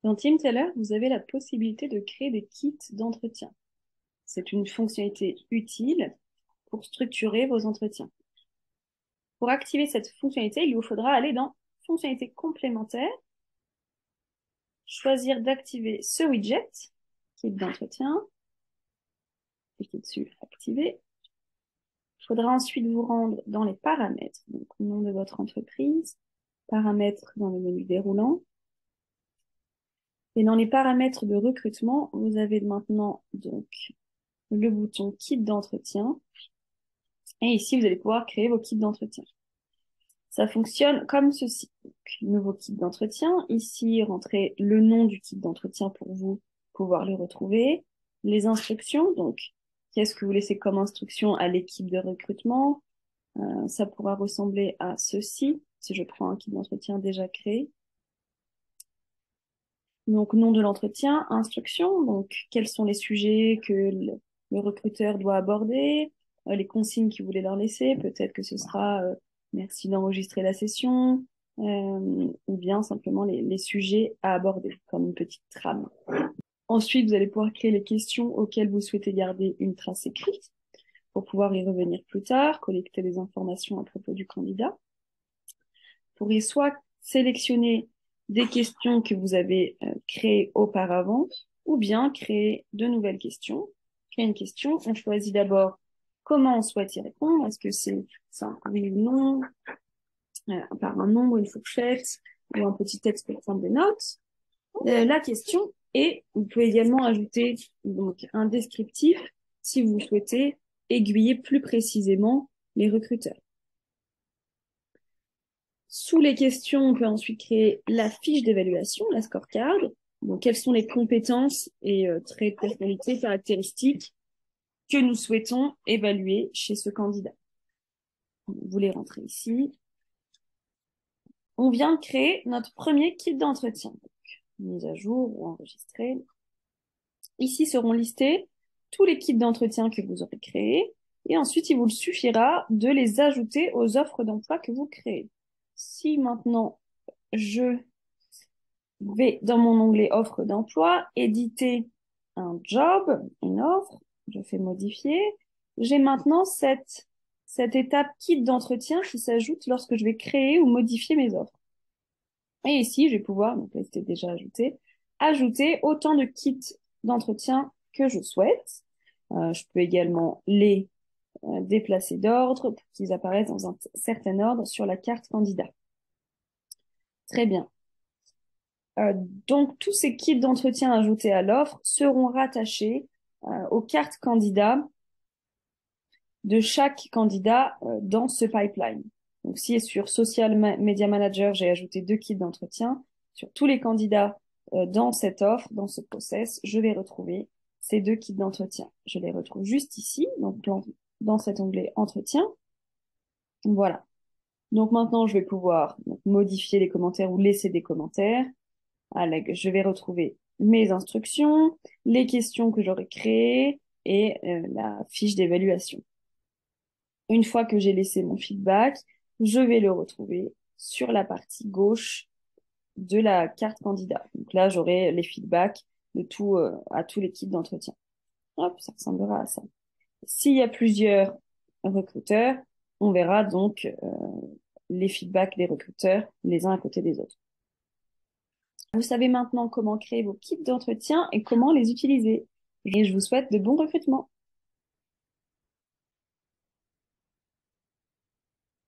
Dans Teamteller, vous avez la possibilité de créer des kits d'entretien. C'est une fonctionnalité utile pour structurer vos entretiens. Pour activer cette fonctionnalité, il vous faudra aller dans Fonctionnalités complémentaires, choisir d'activer ce widget, kit d'entretien, cliquez dessus, activer. Il faudra ensuite vous rendre dans les paramètres, donc le nom de votre entreprise, paramètres dans le menu déroulant. Et dans les paramètres de recrutement, vous avez maintenant donc le bouton kit d'entretien. Et ici, vous allez pouvoir créer vos kits d'entretien. Ça fonctionne comme ceci. Donc, nouveau kit d'entretien. Ici, rentrez le nom du kit d'entretien pour vous pouvoir le retrouver. Les instructions, donc, qu'est-ce que vous laissez comme instruction à l'équipe de recrutement? Ça pourra ressembler à ceci, si je prends un kit d'entretien déjà créé. Donc, nom de l'entretien, instruction, donc, quels sont les sujets que le recruteur doit aborder, les consignes qu'il voulait leur laisser, peut-être que ce sera merci d'enregistrer la session, ou bien simplement les sujets à aborder, comme une petite trame. Ensuite, vous allez pouvoir créer les questions auxquelles vous souhaitez garder une trace écrite, pour pouvoir y revenir plus tard, collecter des informations à propos du candidat. Vous pourriez soit sélectionner des questions que vous avez créées auparavant, ou bien créer de nouvelles questions. Créer une question, on choisit d'abord comment on souhaite y répondre. Est-ce que c'est un oui ou non, par un nombre, une fourchette, ou un petit texte pour prendre des notes. La question, et vous pouvez également ajouter donc un descriptif si vous souhaitez aiguiller plus précisément les recruteurs. Sous les questions, on peut ensuite créer la fiche d'évaluation, la scorecard. Donc, quelles sont les compétences et traits de personnalité, caractéristiques que nous souhaitons évaluer chez ce candidat. Vous les rentrez ici. On vient de créer notre premier kit d'entretien. Donc, mise à jour ou enregistré. Ici seront listés tous les kits d'entretien que vous aurez créés. Et ensuite, il vous suffira de les ajouter aux offres d'emploi que vous créez. Si maintenant, je vais dans mon onglet offre d'emploi, éditer un job, une offre, je fais modifier. J'ai maintenant cette étape kit d'entretien qui s'ajoute lorsque je vais créer ou modifier mes offres. Et ici, je vais pouvoir, donc là c'était déjà ajouté, ajouter autant de kits d'entretien que je souhaite. Je peux également les déplacer d'ordre pour qu'ils apparaissent dans un certain ordre sur la carte candidat. Très bien. Donc, tous ces kits d'entretien ajoutés à l'offre seront rattachés aux cartes candidats de chaque candidat dans ce pipeline. Donc, si sur Social Media Manager, j'ai ajouté 2 kits d'entretien, sur tous les candidats dans cette offre, dans ce process, je vais retrouver ces 2 kits d'entretien. Je les retrouve juste ici, donc dans cet onglet Entretien. Voilà. Donc maintenant, je vais pouvoir modifier les commentaires ou laisser des commentaires. Je vais retrouver mes instructions, les questions que j'aurais créées et la fiche d'évaluation. Une fois que j'ai laissé mon feedback, je vais le retrouver sur la partie gauche de la carte candidat. Donc là, j'aurai les feedbacks de à tous les kits d'entretien. Hop, ça ressemblera à ça. S'il y a plusieurs recruteurs, on verra donc les feedbacks des recruteurs les uns à côté des autres. Vous savez maintenant comment créer vos kits d'entretien et comment les utiliser. Et je vous souhaite de bons recrutements.